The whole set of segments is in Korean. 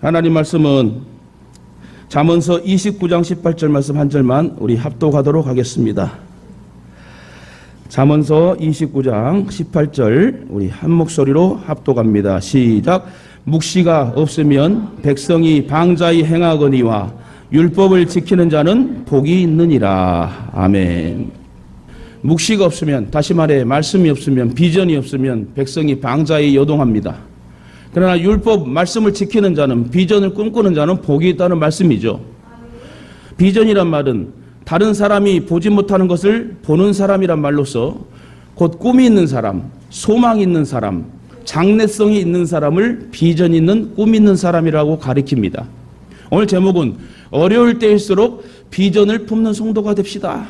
하나님 말씀은 잠언서 29장 18절 말씀 한 절만 우리 합독하도록 하겠습니다. 잠언서 29장 18절 우리 한 목소리로 합독합니다. 시작. 묵시가 없으면 백성이 방자히 행하거니와 율법을 지키는 자는 복이 있느니라. 아멘. 묵시가 없으면, 다시 말해 말씀이 없으면, 비전이 없으면 백성이 방자히 요동합니다. 그러나 율법 말씀을 지키는 자는, 비전을 꿈꾸는 자는 복이 있다는 말씀이죠. 비전이란 말은 다른 사람이 보지 못하는 것을 보는 사람이란 말로서 곧 꿈이 있는 사람, 소망이 있는 사람, 장래성이 있는 사람을 비전 있는 꿈 있는 사람이라고 가리킵니다. 오늘 제목은 어려울 때일수록 비전을 품는 성도가 됩시다.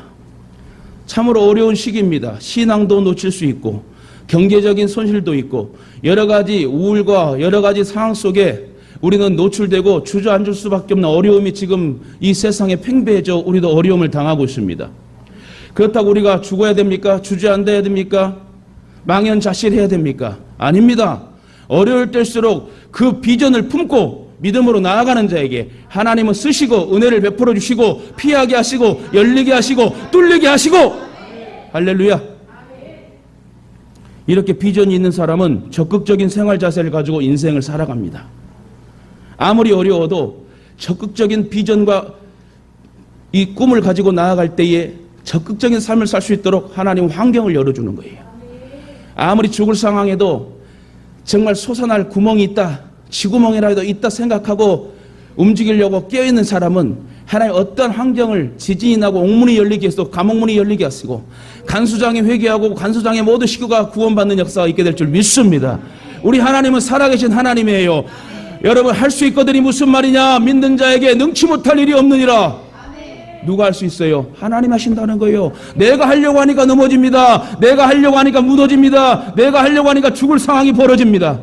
참으로 어려운 시기입니다. 신앙도 놓칠 수 있고 경제적인 손실도 있고 여러 가지 우울과 여러 가지 상황 속에 우리는 노출되고 주저앉을 수밖에 없는 어려움이 지금 이 세상에 팽배해져 우리도 어려움을 당하고 있습니다. 그렇다고 우리가 죽어야 됩니까? 주저앉아야 됩니까? 망연자실해야 됩니까? 아닙니다. 어려울 때일수록 그 비전을 품고 믿음으로 나아가는 자에게 하나님은 쓰시고 은혜를 베풀어 주시고 피하게 하시고 열리게 하시고 뚫리게 하시고 할렐루야. 이렇게 비전이 있는 사람은 적극적인 생활 자세를 가지고 인생을 살아갑니다. 아무리 어려워도 적극적인 비전과 이 꿈을 가지고 나아갈 때에 적극적인 삶을 살 수 있도록 하나님은 환경을 열어주는 거예요. 아무리 죽을 상황에도 정말 솟아날 구멍이 있다, 쥐구멍이라도 있다 생각하고 움직이려고 깨어있는 사람은 하나님 어떤 환경을 지진이 나고 옥문이 열리게 해서 감옥문이 열리게 하시고 간수장이 회개하고 간수장의 모든 식구가 구원받는 역사가 있게 될 줄 믿습니다. 우리 하나님은 살아계신 하나님이에요. 여러분, 할 수 있거든이 무슨 말이냐? 믿는 자에게 능치 못할 일이 없느니라. 누가 할 수 있어요? 하나님 하신다는 거예요. 내가 하려고 하니까 넘어집니다. 내가 하려고 하니까 무너집니다. 내가 하려고 하니까 죽을 상황이 벌어집니다.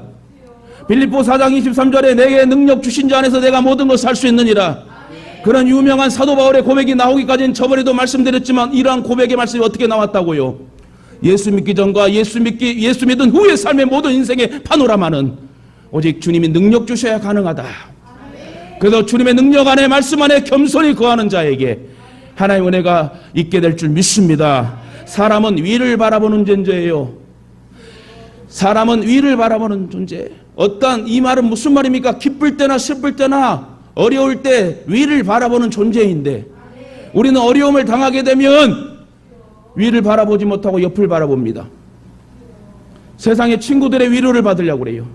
빌립보 4장 23절에 내게 능력 주신 자 안에서 내가 모든 것을 할 수 있느니라. 그런 유명한 사도 바울의 고백이 나오기까지는 저번에도 말씀드렸지만 이러한 고백의 말씀이 어떻게 나왔다고요? 예수 믿기 전과 예수 믿은 후의 삶의 모든 인생의 파노라마는 오직 주님이 능력 주셔야 가능하다. 그래서 주님의 능력 안에 말씀 안에 겸손히 거하는 자에게 하나님의 은혜가 있게 될 줄 믿습니다. 사람은 위를 바라보는 존재예요. 사람은 위를 바라보는 존재. 어떠한, 이 말은 무슨 말입니까? 기쁠 때나 슬플 때나 어려울 때 위를 바라보는 존재인데 우리는 어려움을 당하게 되면 위를 바라보지 못하고 옆을 바라봅니다. 세상의 친구들의 위로를 받으려고 그래요.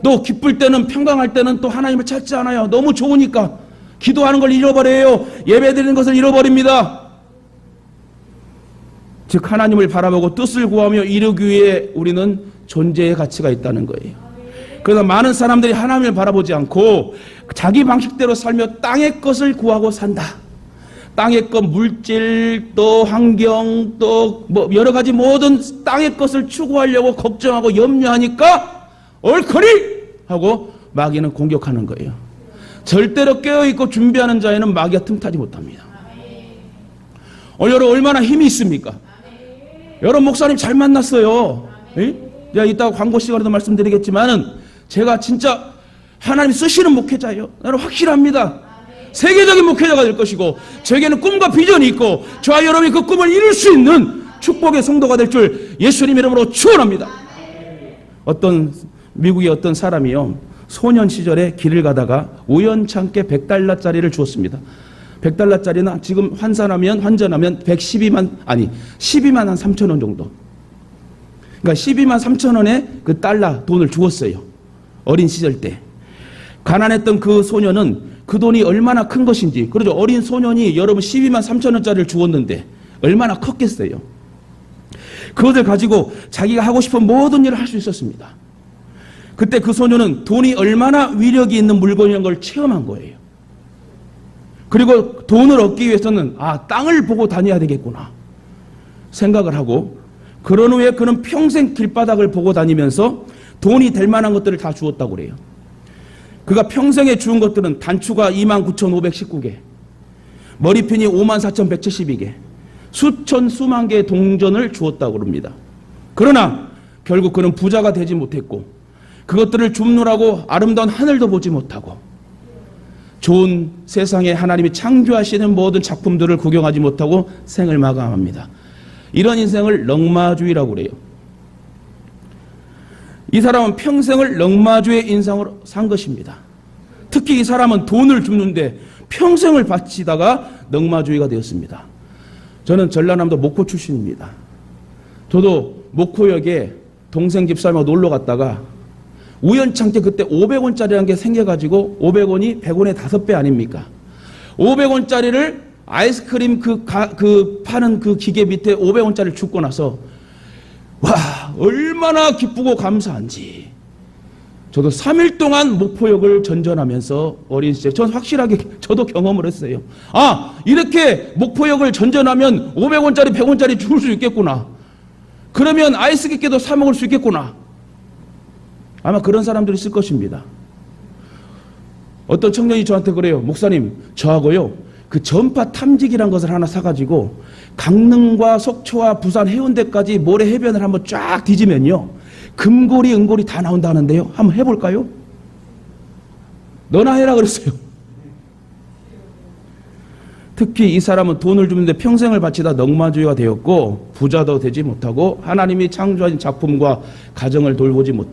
또 기쁠 때는, 평강할 때는 또 하나님을 찾지 않아요. 너무 좋으니까 기도하는 걸 잃어버려요. 예배드리는 것을 잃어버립니다. 즉 하나님을 바라보고 뜻을 구하며 이루기 위해 우리는 존재의 가치가 있다는 거예요. 그래서 많은 사람들이 하나님을 바라보지 않고 자기 방식대로 살며 땅의 것을 구하고 산다. 땅의 것, 물질, 또 환경, 또 뭐 여러 가지 모든 땅의 것을 추구하려고 걱정하고 염려하니까 얼커리 하고 마귀는 공격하는 거예요. 절대로 깨어있고 준비하는 자에는 마귀가 틈타지 못합니다. 여러분 얼마나 힘이 있습니까? 여러분 목사님 잘 만났어요. 제가 이따가 광고 시간에도 말씀드리겠지만은 제가 진짜 하나님 쓰시는 목회자예요. 나는 확실합니다. 세계적인 목회자가 될 것이고 저에게는 꿈과 비전이 있고 저와 여러분이 그 꿈을 이룰 수 있는 축복의 성도가 될 줄 예수님 이름으로 축원합니다. 미국의 어떤 사람이요, 소년 시절에 길을 가다가 우연찮게 $100짜리를 주었습니다. $100짜리는 지금 환전하면 12만 한 3천 원 정도. 그러니까 12만 3천 원의 그 달러 돈을 주었어요. 어린 시절 때. 가난했던 그 소년은 그 돈이 얼마나 큰 것인지, 그러죠. 어린 소년이 여러분 12만 3천 원짜리를 주었는데 얼마나 컸겠어요. 그것을 가지고 자기가 하고 싶은 모든 일을 할 수 있었습니다. 그때 그 소년은 돈이 얼마나 위력이 있는 물건이라는 걸 체험한 거예요. 그리고 돈을 얻기 위해서는 땅을 보고 다녀야 되겠구나 생각을 하고, 그런 후에 그는 평생 길바닥을 보고 다니면서 돈이 될 만한 것들을 다 주었다고 그래요. 그가 평생에 주운 것들은 단추가 29,519개, 머리핀이 54,172개, 수만 개의 동전을 주었다고 합니다. 그러나 결국 그는 부자가 되지 못했고 그것들을 줍느라고 아름다운 하늘도 보지 못하고 좋은 세상에 하나님이 창조하시는 모든 작품들을 구경하지 못하고 생을 마감합니다. 이런 인생을 넉마주의라고 그래요. 이 사람은 평생을 넉마주의 인생으로 산 것입니다. 특히 이 사람은 돈을 줍는데 평생을 바치다가 넉마주의가 되었습니다. 저는 전라남도 목포 출신입니다. 저도 목포역에 동생 집사람하고 놀러 갔다가 우연찮게 그때 500원짜리라는 게 생겨가지고 500원이 100원의 5배 아닙니까? 500원짜리를 아이스크림 파는 그 기계 밑에 500원짜리를 줍고 나서 와, 얼마나 기쁘고 감사한지. 저도 3일 동안 목포역을 전전하면서 어린 시절, 전 확실하게 저도 경험을 했어요. 아, 이렇게 목포역을 전전하면 500원짜리, 100원짜리 줄 수 있겠구나. 그러면 아이스기계도 사 먹을 수 있겠구나. 아마 그런 사람들이 있을 것입니다. 어떤 청년이 저한테 그래요. 목사님, 저하고요, 그 전파 탐지기란 것을 하나 사가지고 강릉과 속초와 부산 해운대까지 모래 해변을 한번 쫙 뒤지면요, 금고리, 은고리 다 나온다는데요. 한번 해볼까요? 너나 해라 그랬어요. 특히 이 사람은 돈을 주는데 평생을 바치다 넉마주의가 되었고 부자도 되지 못하고 하나님이 창조하신 작품과 가정을 돌보지 못,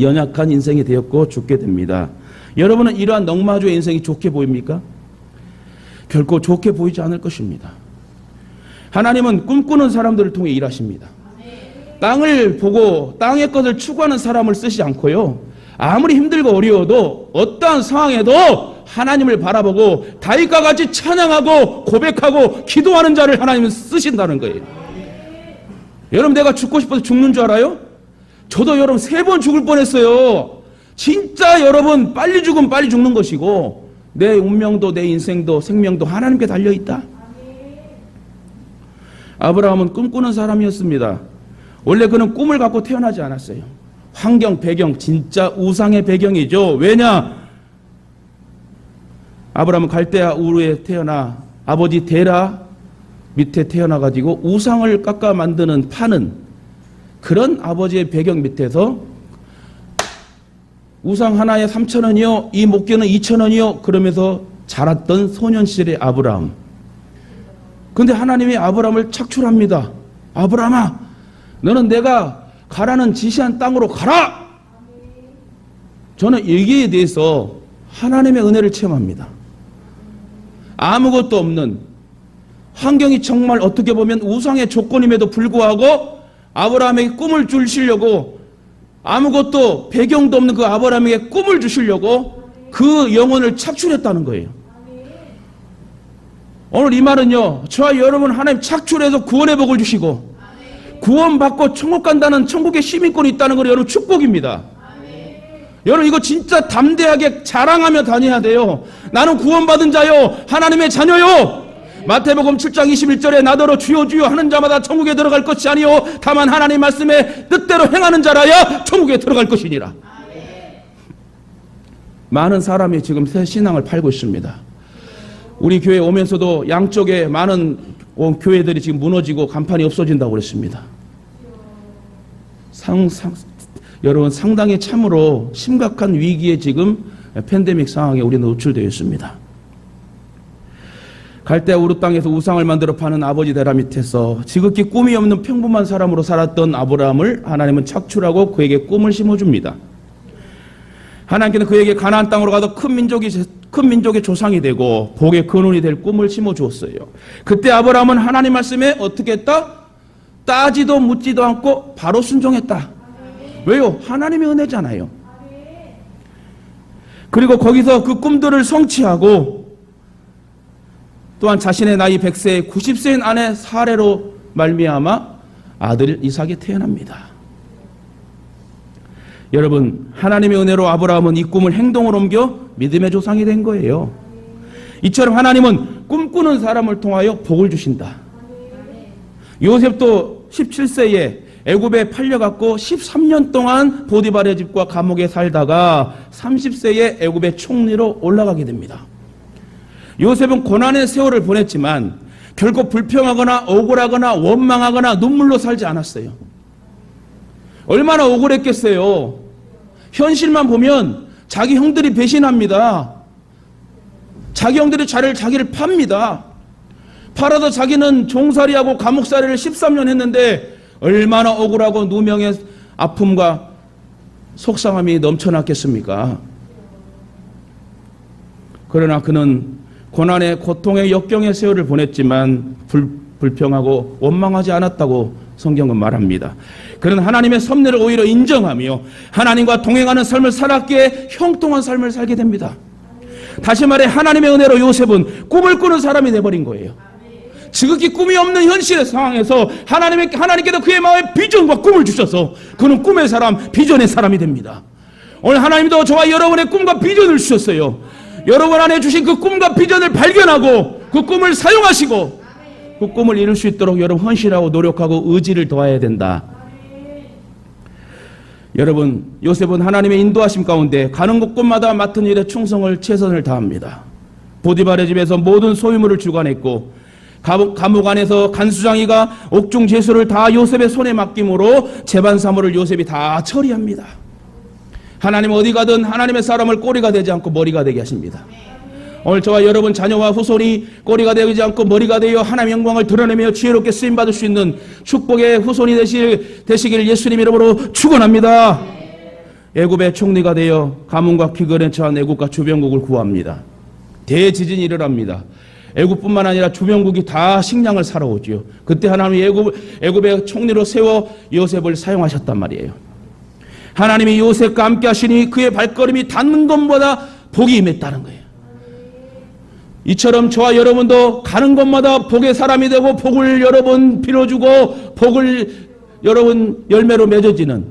연약한 인생이 되었고 죽게 됩니다. 여러분은 이러한 넉마주의 인생이 좋게 보입니까? 결코 좋게 보이지 않을 것입니다. 하나님은 꿈꾸는 사람들을 통해 일하십니다. 땅을 보고 땅의 것을 추구하는 사람을 쓰시지 않고요, 아무리 힘들고 어려워도 어떠한 상황에도 하나님을 바라보고 다윗과 같이 찬양하고 고백하고 기도하는 자를 하나님은 쓰신다는 거예요. 여러분, 내가 죽고 싶어서 죽는 줄 알아요? 저도 여러분 3번 죽을 뻔했어요. 진짜 여러분, 빨리 죽으면 빨리 죽는 것이고 내 운명도 내 인생도 생명도 하나님께 달려있다. 아브라함은 꿈꾸는 사람이었습니다. 원래 그는 꿈을 갖고 태어나지 않았어요. 환경, 배경, 진짜 우상의 배경이죠. 왜냐? 아브라함은 갈대아 우르에 태어나 아버지 데라 밑에 태어나가지고 우상을 깎아 만드는, 파는 그런 아버지의 배경 밑에서 우상 하나에 3,000원이요, 이 목견은 2,000원이요 그러면서 자랐던 소년 시절의 아브라함. 그런데 하나님이 아브라함을 착출합니다. 아브라함아, 너는 내가 가라는 지시한 땅으로 가라! 저는 여기에 대해서 하나님의 은혜를 체험합니다. 아무것도 없는, 환경이 정말 어떻게 보면 우상의 조건임에도 불구하고 아브라함에게 꿈을 주시려고, 아무것도 배경도 없는 그 아브라함에게 꿈을 주시려고 그 영혼을 착출했다는 거예요. 오늘 이 말은요, 저와 여러분 하나님 착출해서 구원의 복을 주시고 구원받고 천국 간다는 천국의 시민권이 있다는 걸 여러분 축복입니다. 여러분, 이거 진짜 담대하게 자랑하며 다녀야 돼요. 나는 구원받은 자요, 하나님의 자녀요. 마태복음 7장 21절에 나더러 주여 주여 하는 자마다 천국에 들어갈 것이 아니요 다만 하나님 말씀에 뜻대로 행하는 자라야 천국에 들어갈 것이니라. 많은 사람이 지금 새 신앙을 팔고 있습니다. 우리 교회 오면서도 양쪽에 많은 교회들이 지금 무너지고 간판이 없어진다고 그랬습니다. 여러분, 상당히 참으로 심각한 위기에 지금 팬데믹 상황에 우리는 노출되어 있습니다. 갈대아 우르 땅에서 우상을 만들어 파는 아버지 데라 밑에서 지극히 꿈이 없는 평범한 사람으로 살았던 아브라함을 하나님은 착출하고 그에게 꿈을 심어줍니다. 하나님께는 그에게 가나안 땅으로 가서 큰 민족의 조상이 되고 복의 근원이 될 꿈을 심어주었어요. 그때 아브라함은 하나님 말씀에 어떻게 했다? 따지도 묻지도 않고 바로 순종했다. 왜요? 하나님의 은혜잖아요. 그리고 거기서 그 꿈들을 성취하고 또한 자신의 나이 100세, 90세인 아내 사례로 말미암아 아들 이삭이 태어납니다. 여러분, 하나님의 은혜로 아브라함은 이 꿈을 행동으로 옮겨 믿음의 조상이 된 거예요. 이처럼 하나님은 꿈꾸는 사람을 통하여 복을 주신다. 요셉도 17세에 애굽에 팔려갖고 13년 동안 보디발의 집과 감옥에 살다가 30세에 애굽의 총리로 올라가게 됩니다. 요셉은 고난의 세월을 보냈지만 결코 불평하거나 억울하거나 원망하거나 눈물로 살지 않았어요. 얼마나 억울했겠어요. 현실만 보면 자기 형들이 배신합니다. 자기 형들이 자기를 팝니다. 팔아서 자기는 종살이하고 감옥살이를 13년 했는데 얼마나 억울하고 누명의 아픔과 속상함이 넘쳐났겠습니까? 그러나 그는 고난의 고통의 역경의 세월을 보냈지만 불평하고 원망하지 않았다고 성경은 말합니다. 그는 하나님의 섭리를 오히려 인정하며 하나님과 동행하는 삶을 살았기에 형통한 삶을 살게 됩니다. 다시 말해 하나님의 은혜로 요셉은 꿈을 꾸는 사람이 되어버린 거예요. 지극히 꿈이 없는 현실의 상황에서 하나님께서 그의 마음에 비전과 꿈을 주셔서 그는 꿈의 사람, 비전의 사람이 됩니다. 오늘 하나님도 저와 여러분의 꿈과 비전을 주셨어요. 여러분 안에 주신 그 꿈과 비전을 발견하고 그 꿈을 사용하시고 그 꿈을 이룰 수 있도록 여러분 헌신하고 노력하고 의지를 더해야 된다. 여러분, 요셉은 하나님의 인도하심 가운데 가는 곳곳마다 맡은 일에 충성을 최선을 다합니다. 보디발의 집에서 모든 소유물을 주관했고 감옥 안에서 간수장이가 옥중 제수를 다 요셉의 손에 맡김으로 재반 사물을 요셉이 다 처리합니다. 하나님 어디 가든 하나님의 사람을 꼬리가 되지 않고 머리가 되게 하십니다. 오늘 저와 여러분 자녀와 후손이 꼬리가 되지 않고 머리가 되어 하나님의 영광을 드러내며 지혜롭게 쓰임받을 수 있는 축복의 후손이 되시길 예수님 이름으로 축원합니다. 애굽의 총리가 되어 가뭄과 기근에 처한 애굽과 주변국을 구합니다. 대지진이 일어납니다. 애굽뿐만 아니라 주변국이 다 식량을 사러 오지요. 그때 하나님이 애굽의 총리로 세워 요셉을 사용하셨단 말이에요. 하나님이 요셉과 함께 하시니 그의 발걸음이 닿는 것보다 복이 임했다는 거예요. 이처럼 저와 여러분도 가는 곳마다 복의 사람이 되고 복을 여러분 빌어주고 복을 여러분 열매로 맺어지는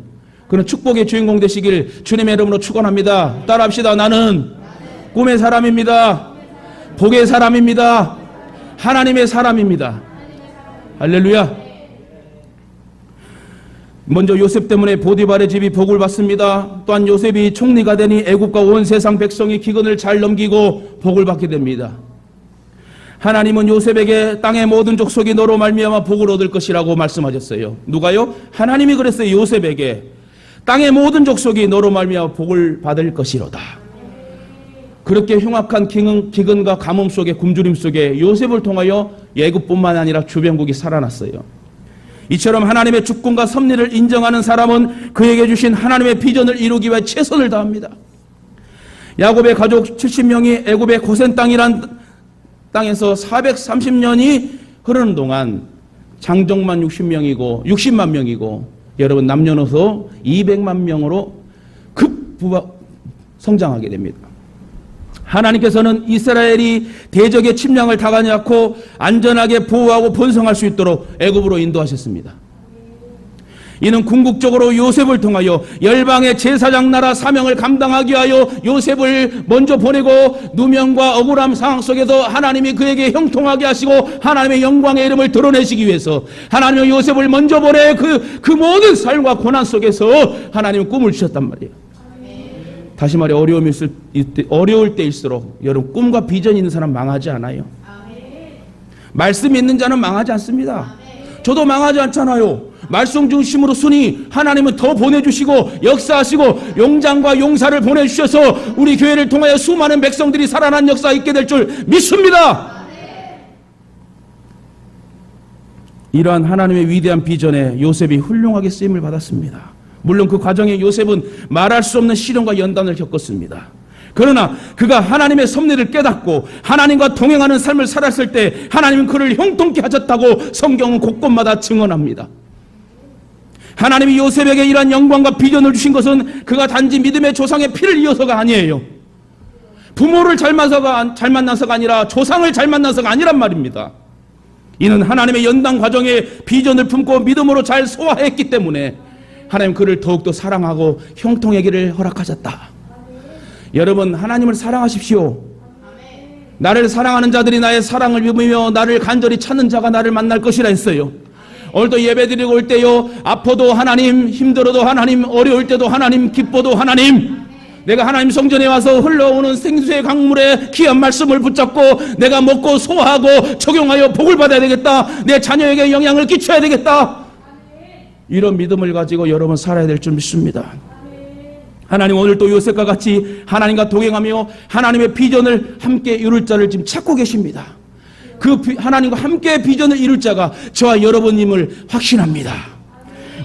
그런 축복의 주인공 되시길 주님의 이름으로 축원합니다. 따라합시다. 나는 꿈의 사람입니다. 복의 사람입니다. 하나님의 사람입니다. 할렐루야. 먼저 요셉 때문에 보디발의 집이 복을 받습니다. 또한 요셉이 총리가 되니 애국과 온 세상 백성이 기근을 잘 넘기고 복을 받게 됩니다. 하나님은 요셉에게 땅의 모든 족속이 너로 말미암아 복을 얻을 것이라고 말씀하셨어요. 누가요? 하나님이 그랬어요. 요셉에게 땅의 모든 족속이 너로 말미암아 복을 받을 것이로다. 그렇게 흉악한 기근과 가뭄 속에 굶주림 속에 요셉을 통하여 애굽뿐만 아니라 주변국이 살아났어요. 이처럼 하나님의 주권과 섭리를 인정하는 사람은 그에게 주신 하나님의 비전을 이루기 위해 최선을 다합니다. 야곱의 가족 70명이 애굽의 고센 땅이란 땅에서 430년이 흐르는 동안 장정만 60만 명이고 여러분 남녀노소 200만 명으로 성장하게 됩니다. 하나님께서는 이스라엘이 대적의 침략을 당하지 않고 안전하게 보호하고 번성할 수 있도록 애굽으로 인도하셨습니다. 이는 궁극적으로 요셉을 통하여 열방의 제사장 나라 사명을 감당하기 위하여 요셉을 먼저 보내고 누명과 억울함 상황 속에서 하나님이 그에게 형통하게 하시고 하나님의 영광의 이름을 드러내시기 위해서 하나님의 요셉을 먼저 보내 그 모든 삶과 고난 속에서 하나님은 꿈을 주셨단 말이에요. 다시 말해 어려울 때일수록 여러분 꿈과 비전이 있는 사람 망하지 않아요. 말씀이 있는 자는 망하지 않습니다. 저도 망하지 않잖아요. 말씀 중심으로 쓰니 하나님은 더 보내주시고 역사하시고 용장과 용사를 보내주셔서 우리 교회를 통하여 수많은 백성들이 살아난 역사가 있게 될 줄 믿습니다. 이러한 하나님의 위대한 비전에 요셉이 훌륭하게 쓰임을 받았습니다. 물론 그 과정에 요셉은 말할 수 없는 시련과 연단을 겪었습니다. 그러나 그가 하나님의 섭리를 깨닫고 하나님과 동행하는 삶을 살았을 때 하나님은 그를 형통케 하셨다고 성경은 곳곳마다 증언합니다. 하나님이 요셉에게 이러한 영광과 비전을 주신 것은 그가 단지 믿음의 조상의 피를 이어서가 아니에요. 부모를 잘 만나서가 아니라 조상을 잘 만나서가 아니란 말입니다. 이는 하나님의 연단 과정에 비전을 품고 믿음으로 잘 소화했기 때문에 하나님 그를 더욱더 사랑하고 형통의 길을 허락하셨다. 여러분 하나님을 사랑하십시오. 나를 사랑하는 자들이 나의 사랑을 믿으며 나를 간절히 찾는 자가 나를 만날 것이라 했어요. 오늘도 예배드리고 올 때요 아파도 하나님, 힘들어도 하나님, 어려울 때도 하나님, 기뻐도 하나님, 내가 하나님 성전에 와서 흘러오는 생수의 강물에 귀한 말씀을 붙잡고 내가 먹고 소화하고 적용하여 복을 받아야 되겠다. 내 자녀에게 영향을 끼쳐야 되겠다. 이런 믿음을 가지고 여러분 살아야 될 줄 믿습니다. 하나님 오늘 또 요셉과 같이 하나님과 동행하며 하나님의 비전을 함께 이룰 자를 지금 찾고 계십니다. 하나님과 함께 비전을 이룰 자가 저와 여러분임을 확신합니다.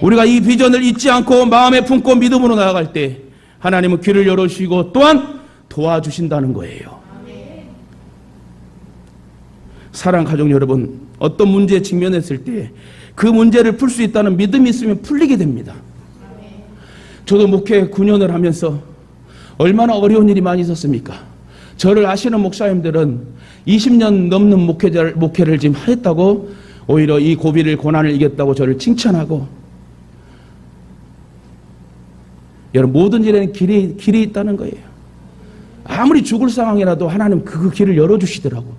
우리가 이 비전을 잊지 않고 마음에 품고 믿음으로 나아갈 때 하나님은 귀를 열어주시고 또한 도와주신다는 거예요. 사랑하는 가족 여러분, 어떤 문제에 직면했을 때 그 문제를 풀 수 있다는 믿음이 있으면 풀리게 됩니다. 저도 목회 9년을 하면서 얼마나 어려운 일이 많이 있었습니까? 저를 아시는 목사님들은 20년 넘는 목회를 지금 했다고 오히려 이 고비를 고난을 이겼다고 저를 칭찬하고, 여러분 모든 일에는 길이 있다는 거예요. 아무리 죽을 상황이라도 하나님 그 길을 열어주시더라고.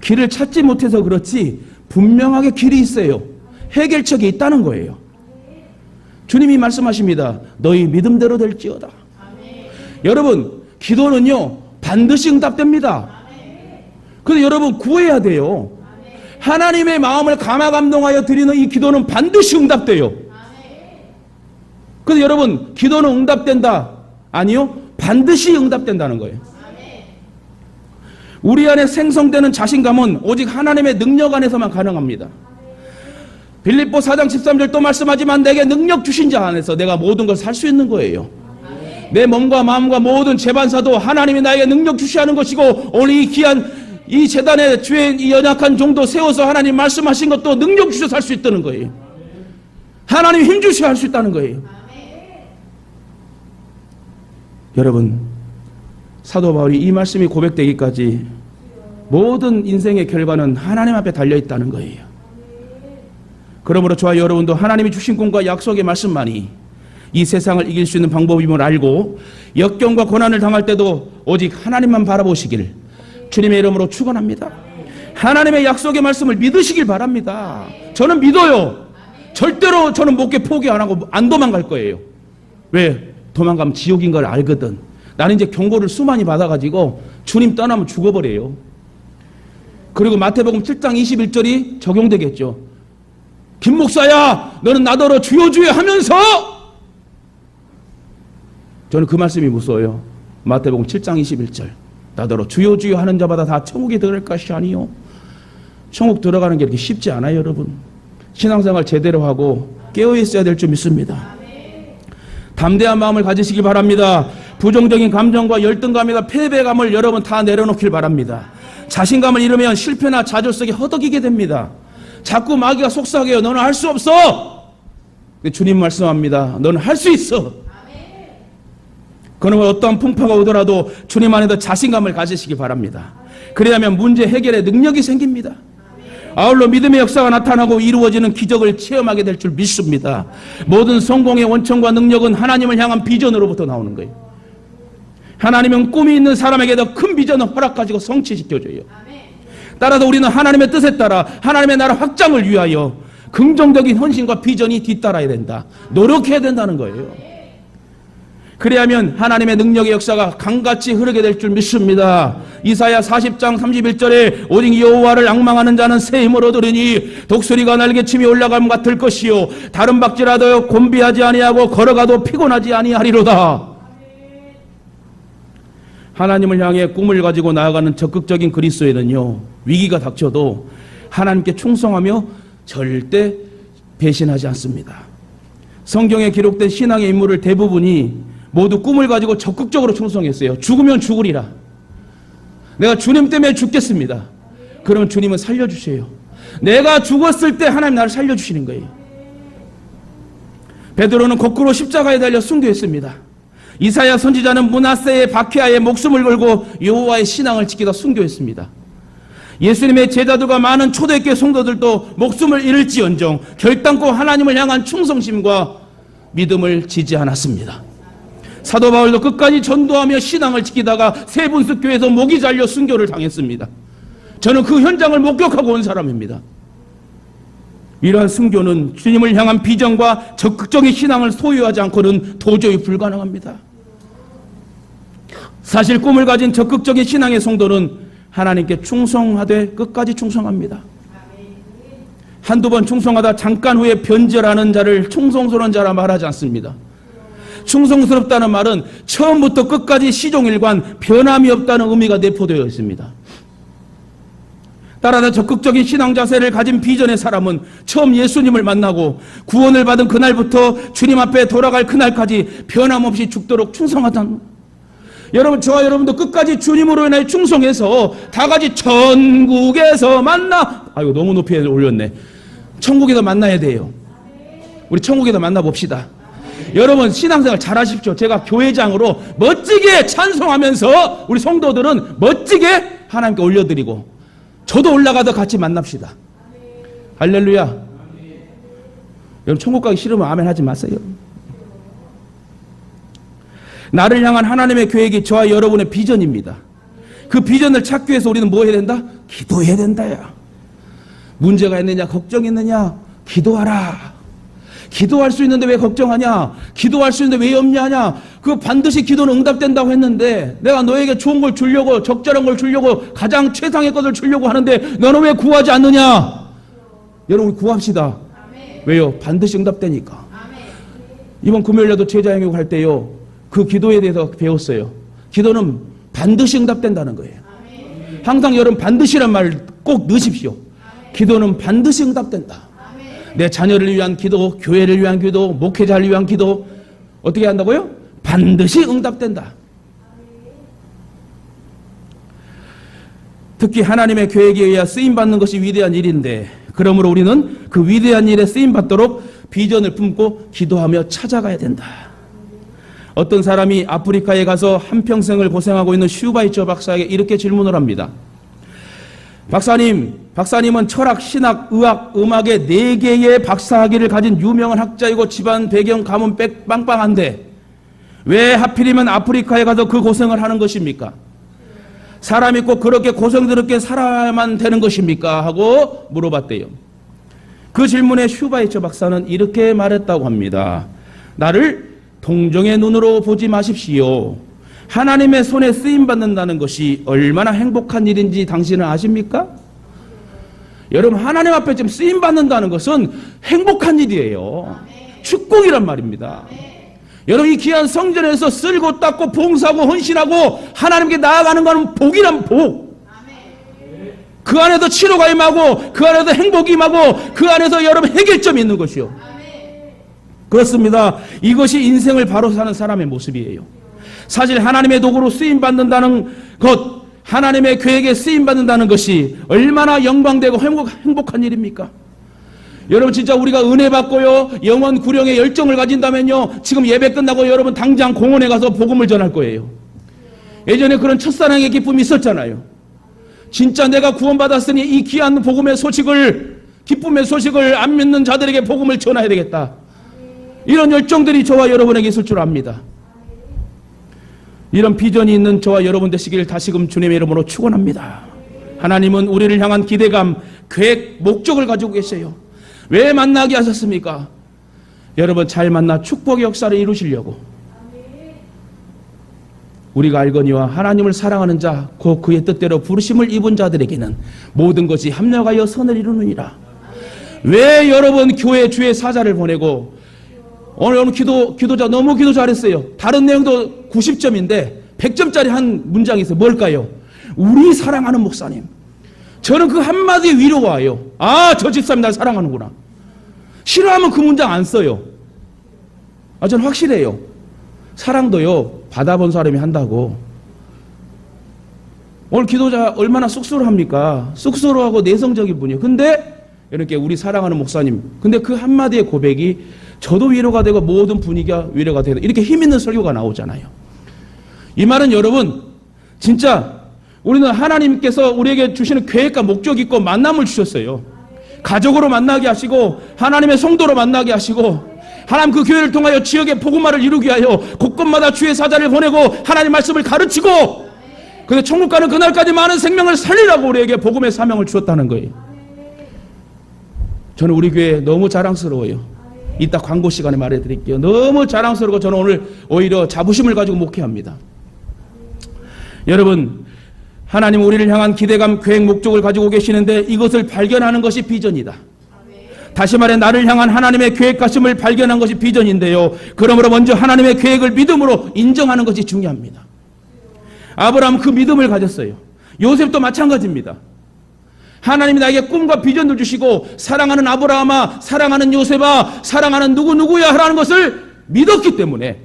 길을 찾지 못해서 그렇지 분명하게 길이 있어요. 해결책이 있다는 거예요. 주님이 말씀하십니다. 너희 믿음대로 될지어다. 여러분 기도는요 반드시 응답됩니다. 그런데 여러분 구해야 돼요. 하나님의 마음을 감화감동하여 드리는 이 기도는 반드시 응답돼요. 그런데 여러분 기도는 응답된다? 아니요, 반드시 응답된다는 거예요. 우리 안에 생성되는 자신감은 오직 하나님의 능력 안에서만 가능합니다. 빌립보 4장 13절 또 말씀하지만 내게 능력 주신 자 안에서 내가 모든 걸 살 수 있는 거예요. 내 몸과 마음과 모든 재반사도 하나님이 나에게 능력 주시하는 것이고, 오늘 이 귀한 이 재단의 주의 이 연약한 종도 세워서 하나님 말씀하신 것도 능력 주셔서 할 수 있다는 거예요. 하나님 힘 주셔야 할 수 있다는 거예요. 여러분 사도 바울이 이 말씀이 고백되기까지 모든 인생의 결과는 하나님 앞에 달려있다는 거예요. 그러므로 저와 여러분도 하나님이 주신 꿈과 약속의 말씀만이 이 세상을 이길 수 있는 방법임을 알고 역경과 고난을 당할 때도 오직 하나님만 바라보시길 주님의 이름으로 축원합니다. 하나님의 약속의 말씀을 믿으시길 바랍니다. 저는 믿어요. 절대로 저는 목회 포기 안 하고 안 도망갈 거예요. 왜? 도망가면 지옥인 걸 알거든. 나는 이제 경고를 수많이 받아가지고 주님 떠나면 죽어버려요. 그리고 마태복음 7장 21절이 적용되겠죠. 김 목사야 너는 나더러 주여 주여 하면서, 저는 그 말씀이 무서워요. 마태복음 7장 21절 나더러 주여 주여 하는 자마다 다 천국에 들어갈 것이 아니요. 천국 들어가는 게 이렇게 쉽지 않아요. 여러분 신앙생활 제대로 하고 깨어있어야 될 줄 믿습니다. 담대한 마음을 가지시기 바랍니다. 부정적인 감정과 열등감이나 패배감을 여러분 다 내려놓길 바랍니다. 자신감을 잃으면 실패나 좌절 속에 허덕이게 됩니다. 자꾸 마귀가 속삭여요. 너는 할 수 없어. 주님 말씀합니다. 너는 할 수 있어. 그러면 어떠한 풍파가 오더라도 주님 안에도 자신감을 가지시기 바랍니다. 그래야만 문제 해결의 능력이 생깁니다. 아울러 믿음의 역사가 나타나고 이루어지는 기적을 체험하게 될 줄 믿습니다. 모든 성공의 원천과 능력은 하나님을 향한 비전으로부터 나오는 거예요. 하나님은 꿈이 있는 사람에게 더 큰 비전을 허락가지고 성취시켜줘요. 따라서 우리는 하나님의 뜻에 따라 하나님의 나라 확장을 위하여 긍정적인 헌신과 비전이 뒤따라야 된다. 노력해야 된다는 거예요. 그래야면 하나님의 능력의 역사가 강같이 흐르게 될 줄 믿습니다. 이사야 40장 31절에 오직 여호와를 앙망하는 자는 새 힘을 얻으리니 독수리가 날개침이 올라감 같을 것이요 다른 박질하여 곤비하지 아니하고 걸어가도 피곤하지 아니하리로다. 하나님을 향해 꿈을 가지고 나아가는 적극적인 그리스도인은요 위기가 닥쳐도 하나님께 충성하며 절대 배신하지 않습니다. 성경에 기록된 신앙의 인물을 대부분이 모두 꿈을 가지고 적극적으로 충성했어요. 죽으면 죽으리라. 내가 주님 때문에 죽겠습니다. 그러면 주님은 살려주세요. 내가 죽었을 때 하나님 나를 살려주시는 거예요. 베드로는 거꾸로 십자가에 달려 순교했습니다. 이사야 선지자는 므낫세의 박해하에 목숨을 걸고 여호와의 신앙을 지키다 순교했습니다. 예수님의 제자들과 많은 초대교회 성도들도 목숨을 잃을지언정 결단코 하나님을 향한 충성심과 믿음을 지지 않았습니다. 사도 바울도 끝까지 전도하며 신앙을 지키다가 세분수 교회에서 목이 잘려 순교를 당했습니다. 저는 그 현장을 목격하고 온 사람입니다. 이러한 순교는 주님을 향한 비전과 적극적인 신앙을 소유하지 않고는 도저히 불가능합니다. 사실 꿈을 가진 적극적인 신앙의 성도는 하나님께 충성하되 끝까지 충성합니다. 한두 번 충성하다 잠깐 후에 변절하는 자를 충성스러운 자라 말하지 않습니다. 충성스럽다는 말은 처음부터 끝까지 시종일관 변함이 없다는 의미가 내포되어 있습니다. 따라서 적극적인 신앙 자세를 가진 비전의 사람은 처음 예수님을 만나고 구원을 받은 그날부터 주님 앞에 돌아갈 그날까지 변함없이 죽도록 충성하다는, 여러분, 저와 여러분도 끝까지 주님으로 인해 충성해서 다 같이 천국에서 만나, 아이고 너무 높이 올렸네. 천국에서 만나야 돼요. 우리 천국에서 만나봅시다. 여러분 신앙생활 잘하십시오. 제가 교회장으로 멋지게 찬송하면서 우리 성도들은 멋지게 하나님께 올려드리고 저도 올라가서 같이 만납시다. 할렐루야. 여러분 천국 가기 싫으면 아멘 하지 마세요. 나를 향한 하나님의 계획이 저와 여러분의 비전입니다. 그 비전을 찾기 위해서 우리는 뭐 해야 된다? 기도해야 된다야. 문제가 있느냐, 걱정이 있느냐, 기도하라. 기도할 수 있는데 왜 걱정하냐? 기도할 수 있는데 왜 염려하냐? 그 반드시 기도는 응답된다고 했는데 내가 너에게 좋은 걸 주려고, 적절한 걸 주려고, 가장 최상의 것을 주려고 하는데 너는 왜 구하지 않느냐? 여러분 우리 구합시다. 아멘. 왜요? 반드시 응답되니까. 아멘. 이번 금요일에도 제자행육 할 때요, 그 기도에 대해서 배웠어요. 기도는 반드시 응답된다는 거예요. 아멘. 항상 여러분 반드시란 말 꼭 넣으십시오. 아멘. 기도는 반드시 응답된다. 내 자녀를 위한 기도, 교회를 위한 기도, 목회자를 위한 기도 어떻게 한다고요? 반드시 응답된다. 특히 하나님의 계획에 의해 쓰임받는 것이 위대한 일인데, 그러므로 우리는 그 위대한 일에 쓰임받도록 비전을 품고 기도하며 찾아가야 된다. 어떤 사람이 아프리카에 가서 한평생을 고생하고 있는 슈바이처 박사에게 이렇게 질문을 합니다. 박사님은 철학, 신학, 의학, 음악의 4개의 박사학위를 가진 유명한 학자이고 집안 배경 가문 빵빵한데 왜 하필이면 아프리카에 가서 그 고생을 하는 것입니까? 사람이 꼭 그렇게 고생스럽게 살아야만 되는 것입니까? 하고 물어봤대요. 그 질문에 슈바이처 박사는 이렇게 말했다고 합니다. 나를 동정의 눈으로 보지 마십시오. 하나님의 손에 쓰임받는다는 것이 얼마나 행복한 일인지 당신은 아십니까? 여러분 하나님 앞에 지금 쓰임받는다는 것은 행복한 일이에요. 축복이란 말입니다. 여러분 이 귀한 성전에서 쓸고 닦고 봉사하고 헌신하고 하나님께 나아가는 것은 복이란 복. 그 안에서 치료가 임하고 그 안에서 행복이 임하고 그 안에서 여러분 해결점이 있는 것이요. 그렇습니다. 이것이 인생을 바로 사는 사람의 모습이에요. 사실 하나님의 도구로 쓰임받는다는 것, 하나님의 계획에 쓰임받는다는 것이 얼마나 영광되고 행복한 일입니까? 여러분 진짜 우리가 은혜 받고요 영원 구령의 열정을 가진다면요 지금 예배 끝나고 여러분 당장 공원에 가서 복음을 전할 거예요. 예전에 그런 첫사랑의 기쁨이 있었잖아요. 진짜 내가 구원받았으니 이 귀한 복음의 소식을, 기쁨의 소식을 안 믿는 자들에게 복음을 전해야 되겠다. 이런 열정들이 저와 여러분에게 있을 줄 압니다. 이런 비전이 있는 저와 여러분 되시길 다시금 주님의 이름으로 축원합니다. 하나님은 우리를 향한 기대감, 계획, 목적을 가지고 계세요. 왜 만나게 하셨습니까? 여러분 잘 만나 축복의 역사를 이루시려고. 우리가 알거니와 하나님을 사랑하는 자, 곧 그의 뜻대로 부르심을 입은 자들에게는 모든 것이 합력하여 선을 이루느니라. 왜 여러분 교회 주의 사자를 보내고 오늘 기도자 너무 기도 잘했어요. 다른 내용도 90점인데 100점짜리 한 문장이 있어요. 뭘까요? 우리 사랑하는 목사님. 저는 그 한마디에 위로가 와요. 아, 저 집사님 날 사랑하는구나. 싫어하면 그 문장 안 써요. 아, 저는 확실해요. 사랑도요 받아본 사람이 한다고. 오늘 기도자 얼마나 쑥스러워합니까? 쑥스러워하고 내성적인 분이에요. 근데 이렇게 우리 사랑하는 목사님, 근데 그 한마디의 고백이 저도 위로가 되고 모든 분위기가 위로가 되고 이렇게 힘있는 설교가 나오잖아요. 이 말은 여러분 진짜 우리는 하나님께서 우리에게 주시는 계획과 목적이 있고 만남을 주셨어요. 가족으로 만나게 하시고 하나님의 성도로 만나게 하시고 하나님 그 교회를 통하여 지역의 복음화를 이루게 하여 곳곳마다 주의 사자를 보내고 하나님 말씀을 가르치고 근데 천국 가는 그날까지 많은 생명을 살리라고 우리에게 복음의 사명을 주었다는 거예요. 저는 우리 교회 너무 자랑스러워요. 이따 광고 시간에 말해드릴게요. 너무 자랑스럽고 저는 오늘 오히려 자부심을 가지고 목회합니다. 여러분 하나님 우리를 향한 기대감, 계획, 목적을 가지고 계시는데 이것을 발견하는 것이 비전이다. 다시 말해 나를 향한 하나님의 계획하심을 발견한 것이 비전인데요. 그러므로 먼저 하나님의 계획을 믿음으로 인정하는 것이 중요합니다. 아브라함은 그 믿음을 가졌어요. 요셉도 마찬가지입니다. 하나님이 나에게 꿈과 비전을 주시고 사랑하는 아브라함아, 사랑하는 요셉아, 사랑하는 누구누구야 하라는 것을 믿었기 때문에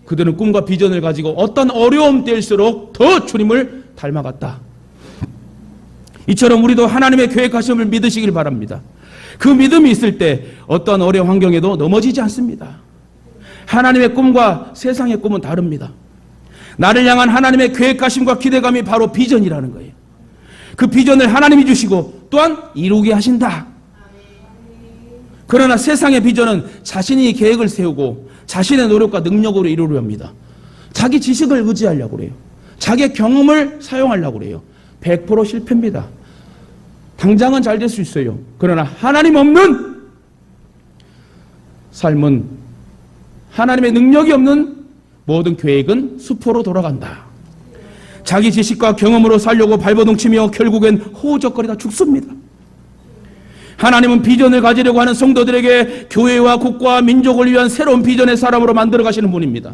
그들은 꿈과 비전을 가지고 어떤 어려움 때일수록 더 주님을 닮아갔다. 이처럼 우리도 하나님의 계획하심을 믿으시길 바랍니다. 그 믿음이 있을 때 어떠한 어려운 환경에도 넘어지지 않습니다. 하나님의 꿈과 세상의 꿈은 다릅니다. 나를 향한 하나님의 계획하심과 기대감이 바로 비전이라는 거예요. 그 비전을 하나님이 주시고 또한 이루게 하신다. 그러나 세상의 비전은 자신이 계획을 세우고 자신의 노력과 능력으로 이루려 합니다. 자기 지식을 의지하려고 그래요. 자기 경험을 사용하려고 그래요. 100% 실패입니다. 당장은 잘 될 수 있어요. 그러나 하나님 없는 삶은, 하나님의 능력이 없는 모든 계획은 수포로 돌아간다. 자기 지식과 경험으로 살려고 발버둥치며 결국엔 호적거리다 죽습니다. 하나님은 비전을 가지려고 하는 성도들에게 교회와 국가와 민족을 위한 새로운 비전의 사람으로 만들어 가시는 분입니다.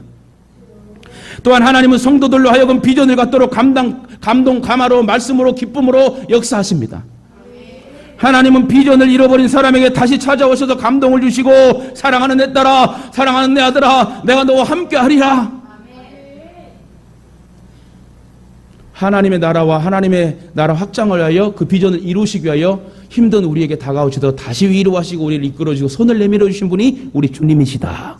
또한 하나님은 성도들로 하여금 비전을 갖도록 감동, 감화로, 말씀으로, 기쁨으로 역사하십니다. 하나님은 비전을 잃어버린 사람에게 다시 찾아오셔서 감동을 주시고, 사랑하는 내 딸아, 사랑하는 내 아들아, 내가 너와 함께 하리라. 하나님의 나라와 하나님의 나라 확장을 위하여 그 비전을 이루시기 위하여 힘든 우리에게 다가오시더 다시 위로하시고 우리를 이끌어주시고 손을 내밀어 주신 분이 우리 주님이시다.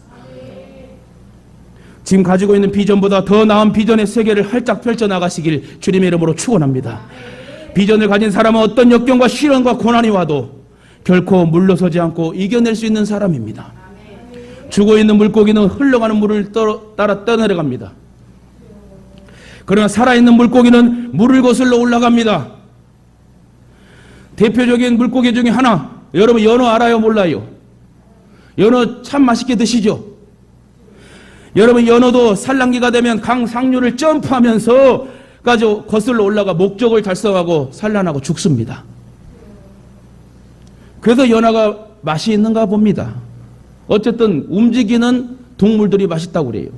지금 가지고 있는 비전보다 더 나은 비전의 세계를 활짝 펼쳐나가시길 주님의 이름으로 축원합니다. 비전을 가진 사람은 어떤 역경과 시련과 고난이 와도 결코 물러서지 않고 이겨낼 수 있는 사람입니다. 죽어있는 물고기는 흘러가는 물을 따라 떠내려갑니다. 그러나 살아있는 물고기는 물을 거슬러 올라갑니다. 대표적인 물고기 중에 하나, 여러분 연어 알아요? 몰라요? 연어 참 맛있게 드시죠? 여러분 연어도 산란기가 되면 강 상류를 점프하면서 까지 거슬러 올라가 목적을 달성하고 산란하고 죽습니다. 그래서 연어가 맛이 있는가 봅니다. 어쨌든 움직이는 동물들이 맛있다고 그래요.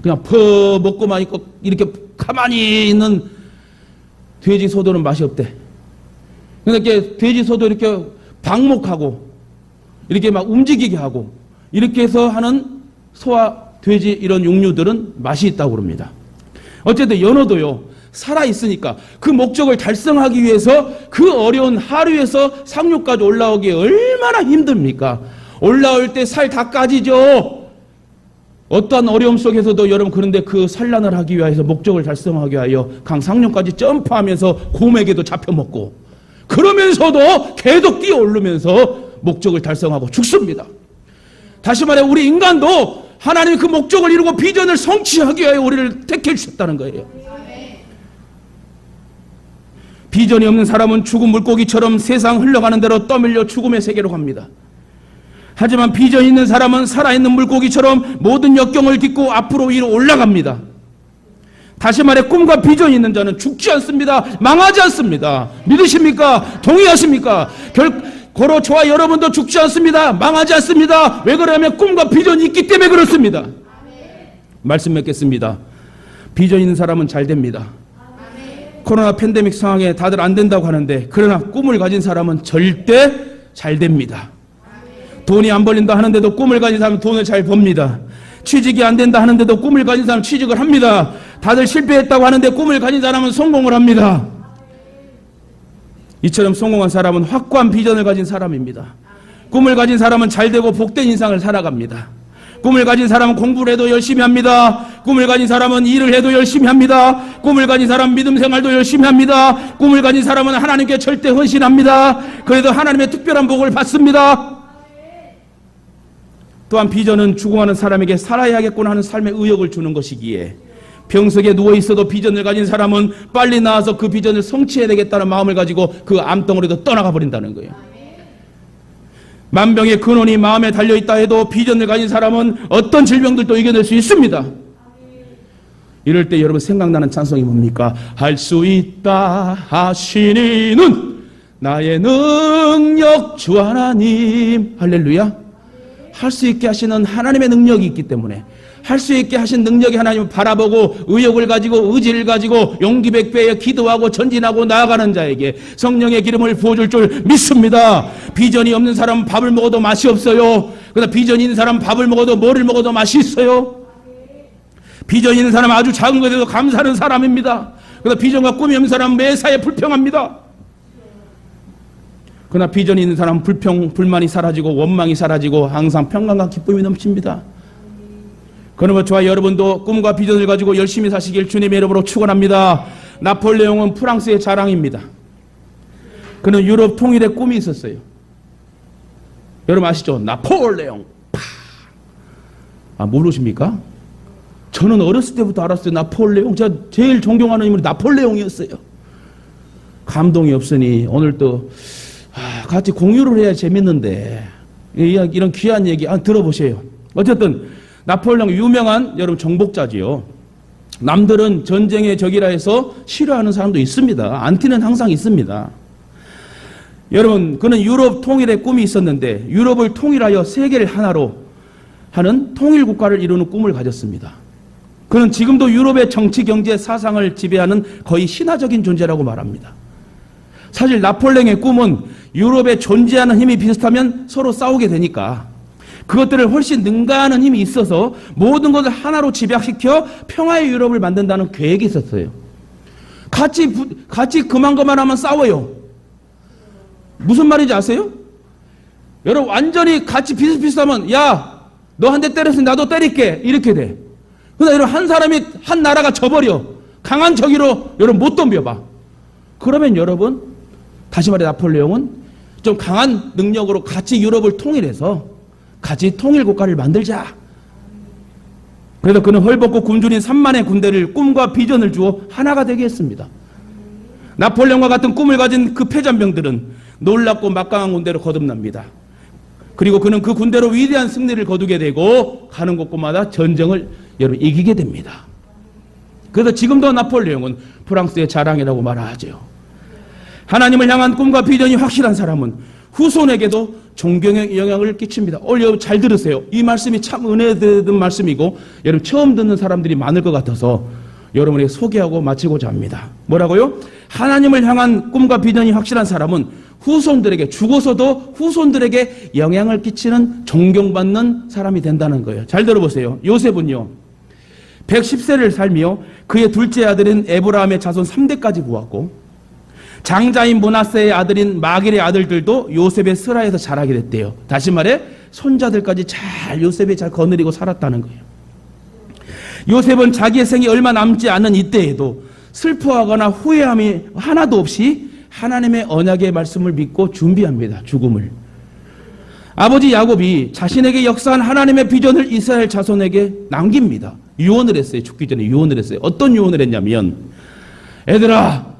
그냥 퍼 먹고만 있고 이렇게 가만히 있는 돼지 소도는 맛이 없대. 그러니까 이렇게 돼지 소도 이렇게 방목하고 이렇게 막 움직이게 하고 이렇게 해서 하는 소와 돼지 이런 육류들은 맛이 있다고 그럽니다. 어쨌든 연어도요, 살아있으니까 그 목적을 달성하기 위해서 그 어려운 하류에서 상류까지 올라오기 얼마나 힘듭니까? 올라올 때 살 다 까지죠. 어떠한 어려움 속에서도 여러분, 그런데 그 산란을 하기 위해서 목적을 달성하기 위하여 강 상류까지 점프하면서 곰에게도 잡혀먹고 그러면서도 계속 뛰어오르면서 목적을 달성하고 죽습니다. 다시 말해 우리 인간도 하나님이 그 목적을 이루고 비전을 성취하기 위하여 우리를 택해 주셨다는 거예요. 비전이 없는 사람은 죽은 물고기처럼 세상 흘러가는 대로 떠밀려 죽음의 세계로 갑니다. 하지만 비전이 있는 사람은 살아있는 물고기처럼 모든 역경을 딛고 앞으로 위로 올라갑니다. 다시 말해 꿈과 비전이 있는 자는 죽지 않습니다. 망하지 않습니다. 믿으십니까? 동의하십니까? 고로 저와 여러분도 죽지 않습니다. 망하지 않습니다. 왜 그러냐면 꿈과 비전이 있기 때문에 그렇습니다. 말씀 맺겠습니다. 비전 있는 사람은 잘 됩니다. 코로나 팬데믹 상황에 다들 안 된다고 하는데, 그러나 꿈을 가진 사람은 절대 잘 됩니다. 돈이 안 벌린다 하는데도 꿈을 가진 사람은 돈을 잘 법니다. 취직이 안 된다 하는데도 꿈을 가진 사람은 취직을 합니다. 다들 실패했다고 하는데 꿈을 가진 사람은 성공을 합니다. 이처럼 성공한 사람은 확고한 비전을 가진 사람입니다. 꿈을 가진 사람은 잘되고 복된 인생을 살아갑니다. 꿈을 가진 사람은 공부를 해도 열심히 합니다. 꿈을 가진 사람은 일을 해도 열심히 합니다. 꿈을 가진 사람은 믿음 생활도 열심히 합니다. 꿈을 가진 사람은 하나님께 절대 헌신합니다. 그래도 하나님의 특별한 복을 받습니다. 또한 비전은 죽어가는 사람에게 살아야겠구나 하는 삶의 의욕을 주는 것이기에 병석에 누워있어도 비전을 가진 사람은 빨리 나와서 그 비전을 성취해야 되겠다는 마음을 가지고 그 암덩어리도 떠나가 버린다는 거예요. 만병의 근원이 마음에 달려있다 해도 비전을 가진 사람은 어떤 질병들도 이겨낼 수 있습니다. 이럴 때 여러분 생각나는 찬송이 뭡니까? 할 수 있다 하시니는 나의 능력 주 하나님. 할렐루야. 할 수 있게 하시는 하나님의 능력이 있기 때문에, 할 수 있게 하신 능력의 하나님을 바라보고 의욕을 가지고 의지를 가지고 용기 백배에 기도하고 전진하고 나아가는 자에게 성령의 기름을 부어줄 줄 믿습니다. 비전이 없는 사람은 밥을 먹어도 맛이 없어요. 그러나 비전이 있는 사람은 밥을 먹어도 뭐를 먹어도 맛이 있어요. 비전이 있는 사람은 아주 작은 것에도 감사하는 사람입니다. 그러나 비전과 꿈이 없는 사람은 매사에 불평합니다. 그러나 비전이 있는 사람은 불만이 사라지고 원망이 사라지고 항상 평강과 기쁨이 넘칩니다. 그러므로 저와 여러분도 꿈과 비전을 가지고 열심히 사시길 주님의 이름으로 축원합니다. 나폴레옹은 프랑스의 자랑입니다. 그는 유럽 통일의 꿈이 있었어요. 여러분 아시죠? 나폴레옹. 모르십니까? 저는 어렸을 때부터 알았어요. 나폴레옹. 제가 제일 존경하는 인물이 나폴레옹이었어요. 감동이 없으니 오늘 또 같이 공유를 해야 재밌는데 이런 귀한 얘기 들어보세요. 어쨌든 나폴레옹 유명한 여러분 정복자지요. 남들은 전쟁의 적이라 해서 싫어하는 사람도 있습니다. 안티는 항상 있습니다. 여러분 그는 유럽 통일의 꿈이 있었는데 유럽을 통일하여 세계를 하나로 하는 통일국가를 이루는 꿈을 가졌습니다. 그는 지금도 유럽의 정치, 경제, 사상을 지배하는 거의 신화적인 존재라고 말합니다. 사실 나폴레옹의 꿈은 유럽에 존재하는 힘이 비슷하면 서로 싸우게 되니까 그것들을 훨씬 능가하는 힘이 있어서 모든 것을 하나로 집약시켜 평화의 유럽을 만든다는 계획이 있었어요. 같이 그만하면 싸워요. 무슨 말인지 아세요? 여러분 완전히 같이 비슷비슷하면 야, 너 한 대 때렸으니 나도 때릴게 이렇게 돼. 그러나 여러분 한 사람이 한 나라가 져버려. 강한 적이로 여러분 못 덤벼봐. 그러면 여러분 다시 말해 나폴레옹은 좀 강한 능력으로 같이 유럽을 통일해서 같이 통일국가를 만들자. 그래서 그는 헐벗고 굶주린 3만의 군대를 꿈과 비전을 주어 하나가 되게 했습니다. 나폴레옹과 같은 꿈을 가진 그 패잔병들은 놀랍고 막강한 군대로 거듭납니다. 그리고 그는 그 군대로 위대한 승리를 거두게 되고 가는 곳곳마다 전쟁을 여러분 이기게 됩니다. 그래서 지금도 나폴레옹은 프랑스의 자랑이라고 말하죠. 하나님을 향한 꿈과 비전이 확실한 사람은 후손에게도 존경의 영향을 끼칩니다. 여러분 잘 들으세요. 이 말씀이 참 은혜 되는 말씀이고 여러분 처음 듣는 사람들이 많을 것 같아서 여러분에게 소개하고 마치고자 합니다. 뭐라고요? 하나님을 향한 꿈과 비전이 확실한 사람은 후손들에게 죽어서도 후손들에게 영향을 끼치는 존경받는 사람이 된다는 거예요. 잘 들어보세요. 요셉은요 110세를 살며 그의 둘째 아들인 에브라함의 자손 3대까지 보았고 장자인 므낫세의 아들인 마길의 아들들도 요셉의 슬하에서 자라게 됐대요. 다시 말해 손자들까지 잘 요셉이 잘 거느리고 살았다는 거예요. 요셉은 자기의 생이 얼마 남지 않은 이때에도 슬퍼하거나 후회함이 하나도 없이 하나님의 언약의 말씀을 믿고 준비합니다. 죽음을. 아버지 야곱이 자신에게 역사한 하나님의 비전을 이스라엘 자손에게 남깁니다. 유언을 했어요. 죽기 전에 유언을 했어요. 어떤 유언을 했냐면 애들아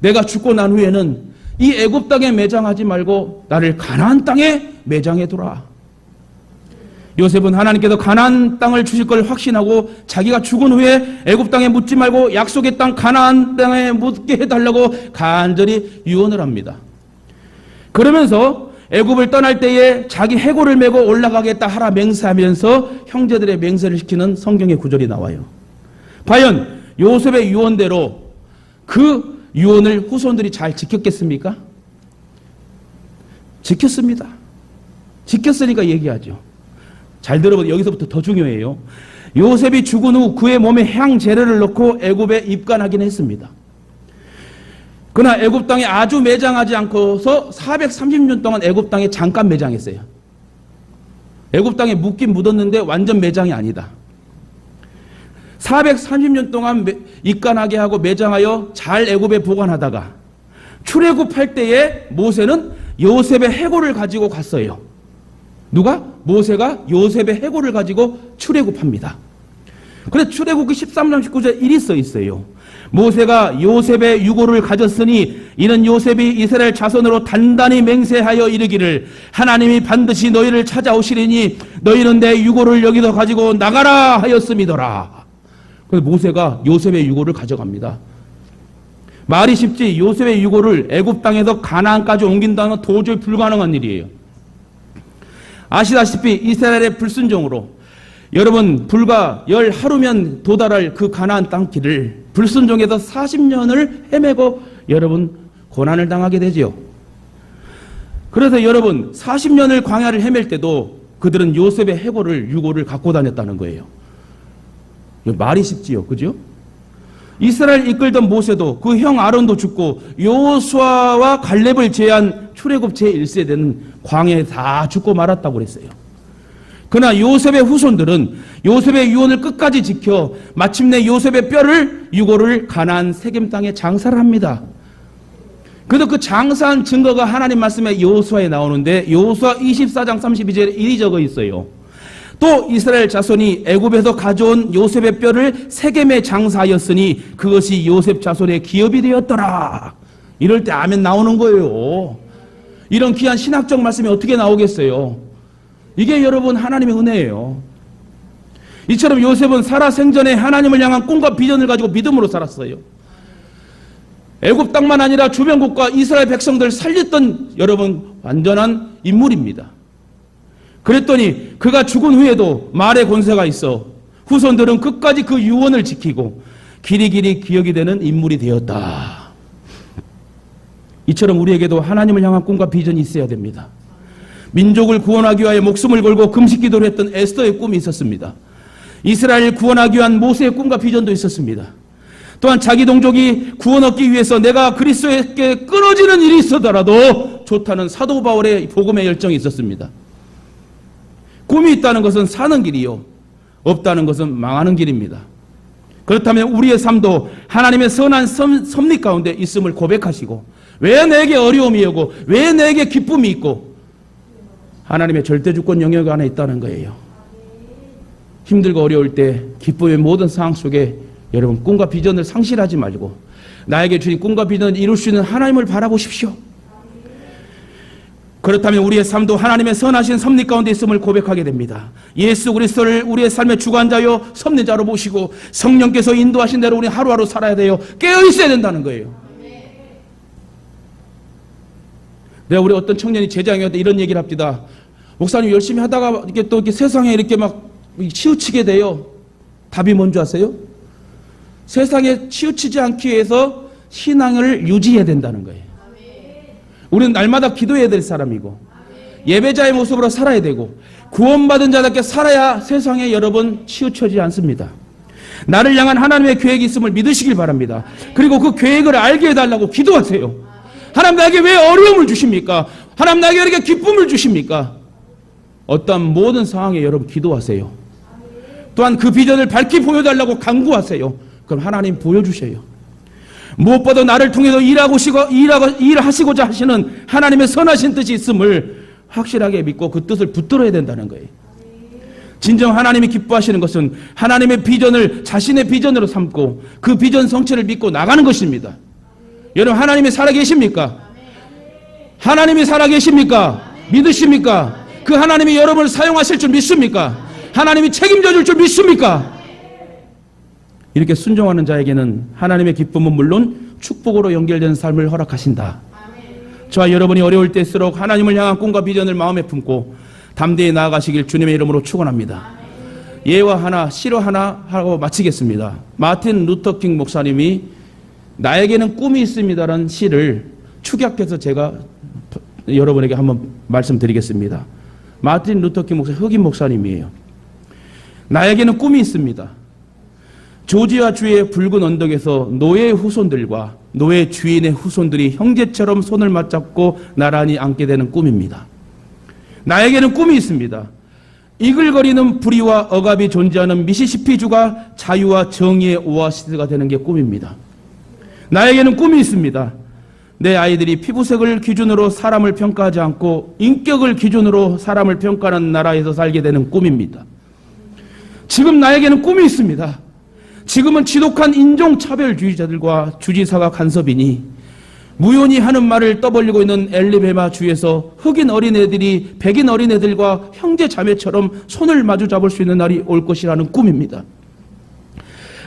내가 죽고 난 후에는 이 애굽 땅에 매장하지 말고 나를 가나안 땅에 매장해두라. 요셉은 하나님께서 가나안 땅을 주실 걸 확신하고 자기가 죽은 후에 애굽 땅에 묻지 말고 약속의 땅 가나안 땅에 묻게 해달라고 간절히 유언을 합니다. 그러면서 애굽을 떠날 때에 자기 해골을 메고 올라가겠다 하라 맹세하면서 형제들의 맹세를 시키는 성경의 구절이 나와요. 과연 요셉의 유언대로 그 유언을 후손들이 잘 지켰겠습니까? 지켰습니다. 지켰으니까 얘기하죠. 잘 들어보세요. 여기서부터 더 중요해요. 요셉이 죽은 후 그의 몸에 향 재료를 넣고 애굽에 입관하긴 했습니다. 그러나 애굽 땅에 아주 매장하지 않고서 430년 동안 애굽 땅에 잠깐 매장했어요. 애굽 땅에 묻긴 묻었는데 완전 매장이 아니다. 430년 동안 입관하게 하고 매장하여 잘 애굽에 보관하다가 출애굽할 때에 모세는 요셉의 해골을 가지고 갔어요. 누가? 모세가 요셉의 해골을 가지고 출애굽합니다. 그래서 출애굽기 13장 19절 일이 써 있어요. 모세가 요셉의 유골을 가졌으니 이는 요셉이 이스라엘 자손으로 단단히 맹세하여 이르기를 하나님이 반드시 너희를 찾아오시리니 너희는 내 유골을 여기서 가지고 나가라 하였음이더라. 그래서 모세가 요셉의 유골을 가져갑니다. 말이 쉽지 요셉의 유고를 애굽 땅에서 가나안까지 옮긴다는 건 도저히 불가능한 일이에요. 아시다시피 이스라엘의 불순종으로 여러분 불과 열 하루면 도달할 그 가나안 땅 길을 불순종에서 40년을 헤매고 여러분 고난을 당하게 되지요. 그래서 여러분 40년을 광야를 헤맬 때도 그들은 요셉의 해고를 유고를 갖고 다녔다는 거예요. 말이 쉽지요, 그죠? 이스라엘 이끌던 모세도 그 형 아론도 죽고 여호수아와 갈렙을 제한 출애굽 제1세대는 광야에 다 죽고 말았다고 그랬어요. 그러나 요셉의 후손들은 요셉의 유언을 끝까지 지켜 마침내 요셉의 뼈를 유고를 가나안 세겜 땅에 장사를 합니다. 그래도 그 장사한 증거가 하나님 말씀에 여호수아에 나오는데 여호수아 24장 32절에 이리 적어 있어요. 또 이스라엘 자손이 애굽에서 가져온 요셉의 뼈를 세겜에 장사하였으니 그것이 요셉 자손의 기업이 되었더라. 이럴 때 아멘 나오는 거예요. 이런 귀한 신학적 말씀이 어떻게 나오겠어요? 이게 여러분 하나님의 은혜예요. 이처럼 요셉은 살아생전에 하나님을 향한 꿈과 비전을 가지고 믿음으로 살았어요. 애굽 땅만 아니라 주변국과 이스라엘 백성들을 살렸던 여러분 완전한 인물입니다. 그랬더니 그가 죽은 후에도 말의 권세가 있어 후손들은 끝까지 그 유언을 지키고 길이길이 기억이 되는 인물이 되었다. 이처럼 우리에게도 하나님을 향한 꿈과 비전이 있어야 됩니다. 민족을 구원하기 위하여 목숨을 걸고 금식기도를 했던 에스더의 꿈이 있었습니다. 이스라엘을 구원하기 위한 모세의 꿈과 비전도 있었습니다. 또한 자기 동족이 구원 얻기 위해서 내가 그리스도에게 끊어지는 일이 있어더라도 좋다는 사도 바울의 복음의 열정이 있었습니다. 꿈이 있다는 것은 사는 길이요, 없다는 것은 망하는 길입니다. 그렇다면 우리의 삶도 하나님의 선한 섭리 가운데 있음을 고백하시고 왜 내게 어려움이 오고 왜 내게 기쁨이 있고 하나님의 절대주권 영역 안에 있다는 거예요. 힘들고 어려울 때 기쁨의 모든 상황 속에 여러분 꿈과 비전을 상실하지 말고 나에게 주신 꿈과 비전을 이룰 수 있는 하나님을 바라보십시오. 그렇다면 우리의 삶도 하나님의 선하신 섭리 가운데 있음을 고백하게 됩니다. 예수 그리스도를 우리의 삶의 주관자요 섭리자로 모시고 성령께서 인도하신 대로 우리 하루하루 살아야 돼요. 깨어 있어야 된다는 거예요. 내가 우리 어떤 청년이 제자형한테 이런 얘기를 합니다. 목사님 열심히 하다가 이렇게 또 이렇게 세상에 이렇게 막 치우치게 돼요. 답이 뭔지 아세요? 세상에 치우치지 않기 위해서 신앙을 유지해야 된다는 거예요. 우리는 날마다 기도해야 될 사람이고 예배자의 모습으로 살아야 되고 구원받은 자답게 살아야 세상에 여러분 치우쳐지지 않습니다. 나를 향한 하나님의 계획이 있음을 믿으시길 바랍니다. 그리고 그 계획을 알게 해달라고 기도하세요. 하나님 나에게 왜 어려움을 주십니까? 하나님 나에게 이렇게 기쁨을 주십니까? 어떠한 모든 상황에 여러분 기도하세요. 또한 그 비전을 밝히 보여달라고 간구하세요. 그럼 하나님 보여주셔요. 무엇보다 나를 통해서 일하시고자 하시는 하나님의 선하신 뜻이 있음을 확실하게 믿고 그 뜻을 붙들어야 된다는 거예요. 진정 하나님이 기뻐하시는 것은 하나님의 비전을 자신의 비전으로 삼고 그 비전 성취를 믿고 나가는 것입니다. 여러분 하나님이 살아계십니까? 하나님이 살아계십니까? 믿으십니까? 그 하나님이 여러분을 사용하실 줄 믿습니까? 하나님이 책임져 줄 줄 믿습니까? 이렇게 순종하는 자에게는 하나님의 기쁨은 물론 축복으로 연결되는 삶을 허락하신다. 저와 여러분이 어려울 때일수록 하나님을 향한 꿈과 비전을 마음에 품고 담대히 나아가시길 주님의 이름으로 축원합니다. 예와 하나, 시로 하나 하고 마치겠습니다. 마틴 루터킹 목사님이 나에게는 꿈이 있습니다라는 시를 축약해서 제가 여러분에게 한번 말씀드리겠습니다. 마틴 루터킹 목사, 흑인 목사님이에요. 나에게는 꿈이 있습니다. 조지아 주의 붉은 언덕에서 노예의 후손들과 노예 주인의 후손들이 형제처럼 손을 맞잡고 나란히 앉게 되는 꿈입니다. 나에게는 꿈이 있습니다. 이글거리는 불의와 억압이 존재하는 미시시피주가 자유와 정의의 오아시스가 되는 게 꿈입니다. 나에게는 꿈이 있습니다. 내 아이들이 피부색을 기준으로 사람을 평가하지 않고 인격을 기준으로 사람을 평가하는 나라에서 살게 되는 꿈입니다. 지금 나에게는 꿈이 있습니다. 지금은 지독한 인종차별주의자들과 주지사가 간섭이니 무연히 하는 말을 떠벌리고 있는 엘리베마 주에서 흑인 어린애들이 백인 어린애들과 형제 자매처럼 손을 마주 잡을 수 있는 날이 올 것이라는 꿈입니다.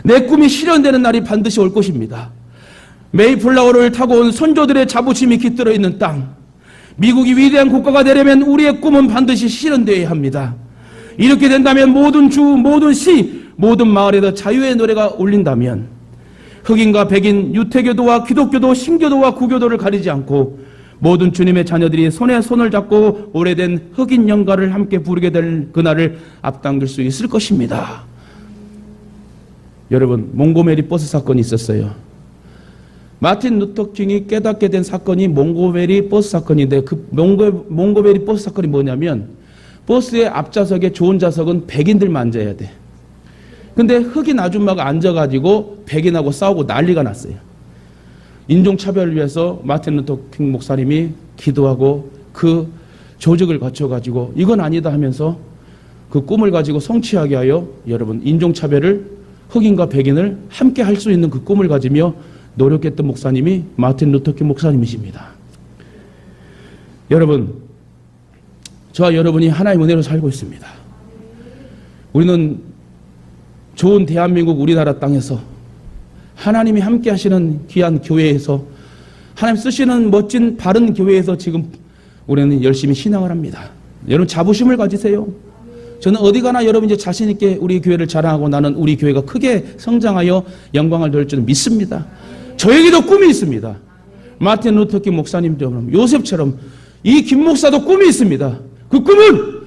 내 꿈이 실현되는 날이 반드시 올 것입니다. 메이플라워를 타고 온 선조들의 자부심이 깃들어 있는 땅, 미국이 위대한 국가가 되려면 우리의 꿈은 반드시 실현되어야 합니다. 이렇게 된다면 모든 주, 모든 시, 모든 마을에도 자유의 노래가 울린다면 흑인과 백인, 유태교도와 기독교도, 신교도와 구교도를 가리지 않고 모든 주님의 자녀들이 손에 손을 잡고 오래된 흑인 연가를 함께 부르게 될 그날을 앞당길 수 있을 것입니다. 여러분, 몽고메리 버스 사건이 있었어요. 마틴 루터킹이 깨닫게 된 사건이 몽고메리 버스 사건인데, 그 몽고메리 버스 사건이 뭐냐면 버스의 앞좌석에 좋은 좌석은 백인들만 앉아야 돼. 근데 흑인 아줌마가 앉아가지고 백인하고 싸우고 난리가 났어요. 인종차별을 위해서 마틴 루터킹 목사님이 기도하고 그 조직을 거쳐가지고 이건 아니다 하면서 그 꿈을 가지고 성취하게 하여 여러분, 인종차별을, 흑인과 백인을 함께 할 수 있는 그 꿈을 가지며 노력했던 목사님이 마틴 루터킹 목사님이십니다. 여러분, 저와 여러분이 하나님의 은혜로 살고 있습니다. 우리는 좋은 대한민국 우리나라 땅에서 하나님이 함께 하시는 귀한 교회에서, 하나님 쓰시는 멋진 바른 교회에서 지금 우리는 열심히 신앙을 합니다. 여러분, 자부심을 가지세요. 저는 어디 가나 여러분 이제 자신 있게 우리 교회를 자랑하고 나는 우리 교회가 크게 성장하여 영광을 돌릴 줄 믿습니다. 저에게도 꿈이 있습니다. 마틴 루터킹 목사님처럼, 요셉처럼 이 김 목사도 꿈이 있습니다. 그 꿈은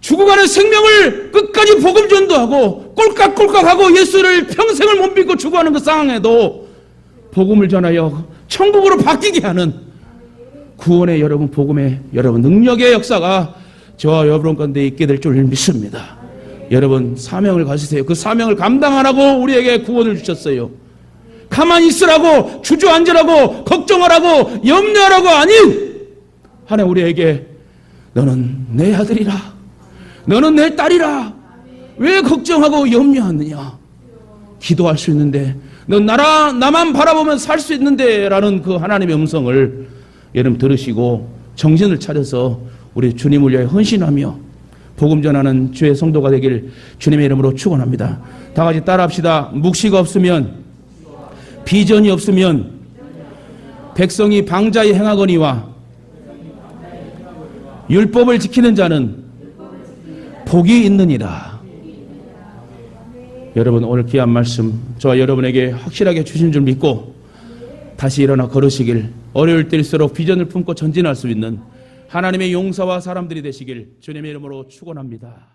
죽어가는 생명을 끝까지 복음 전도하고 꼴깍꼴깍하고 예수를 평생을 못 믿고 죽어가는 그 상황에도 복음을 전하여 천국으로 바뀌게 하는 구원의 여러분, 복음의 여러분 능력의 역사가 저와 여러분 가운데 있게 될 줄 믿습니다. 여러분, 사명을 가지세요. 그 사명을 감당하라고 우리에게 구원을 주셨어요. 가만히 있으라고, 주저앉으라고, 걱정하라고, 염려하라고 아닌, 하나님 우리에게 너는 내 아들이라, 너는 내 딸이라, 왜 걱정하고 염려하느냐, 기도할 수 있는데, 넌 나만 바라보면 살 수 있는데 라는 그 하나님의 음성을 여러분 들으시고 정신을 차려서 우리 주님을 위해 헌신하며 복음 전하는 주의 성도가 되길 주님의 이름으로 축원합니다. 다 같이 따라합시다. 묵시가 없으면, 비전이 없으면 백성이 방자히 행하거니와 율법을 지키는 자는 복이 있느니라. 여러분, 오늘 귀한 말씀 저와 여러분에게 확실하게 주신 줄 믿고 다시 일어나 걸으시길, 어려울 때일수록 비전을 품고 전진할 수 있는 하나님의 용사와 사람들이 되시길 주님의 이름으로 축원합니다.